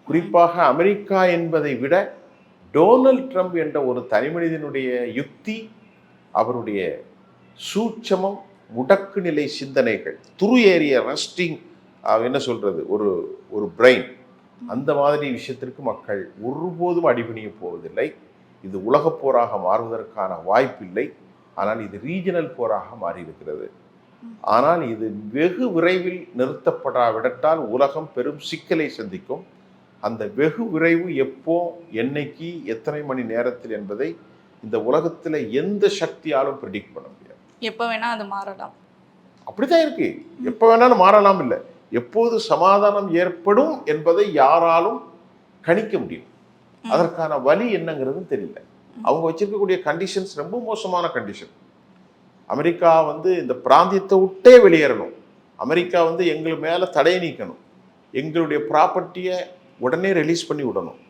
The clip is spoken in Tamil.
குறிப்பாக அமெரிக்கா என்பதை விட டொனால்ட் ட்ரம்ப் என்ற ஒரு தனிமனிதனுடைய யுக்தி, அவருடைய சூட்சமம், முடக்கு நிலை சிந்தனைகள், துரு ஏறிய ரஸ்டிங், என்ன சொல்றது, ஒரு ஒரு பிரெயின், அந்த மாதிரி விஷயத்திற்கு மக்கள் ஒருபோதும் அடிபணிய போவதில்லை. இது உலகப் போராக மாறுவதற்கான வாய்ப்பில்லை. ஆனால் இது ரீஜனல் போராக மாறியிருக்கிறது. ஆனால் இது வெகு விரைவில் நிறுத்தப்படாவிட்டால் உலகம் பெரும் சிக்கலை சந்திக்கும். அந்த வெகு விரைவு எப்போ, என்னைக்கு, எத்தனை மணி நேரத்தில் என்பதை இந்த உலகத்தில் எந்த சக்தியாலும் ப்ரெடிக்ட் பண்ண முடியாது. எப்போ வேணா அது மாறலாம். அப்படிதான் இருக்கு. எப்போ வேணாலும் மாறலாம் இல்லை, எப்போது சமாதானம் ஏற்படும் என்பதை யாராலும் கணிக்க முடியும். அதற்கான வழி என்னங்கிறது தெரியல. அவங்க வச்சிருக்கக்கூடிய கண்டிஷன்ஸ் ரொம்ப மோசமான கண்டிஷன். அமெரிக்கா இந்த பிராந்தியத்தை விட்டே வெளியேறணும். அமெரிக்கா எங்கள் மேலே தடை நீக்கணும். எங்களுடைய ப்ராப்பர்ட்டியை உடனே ரிலீஸ் பண்ணி விடணும்.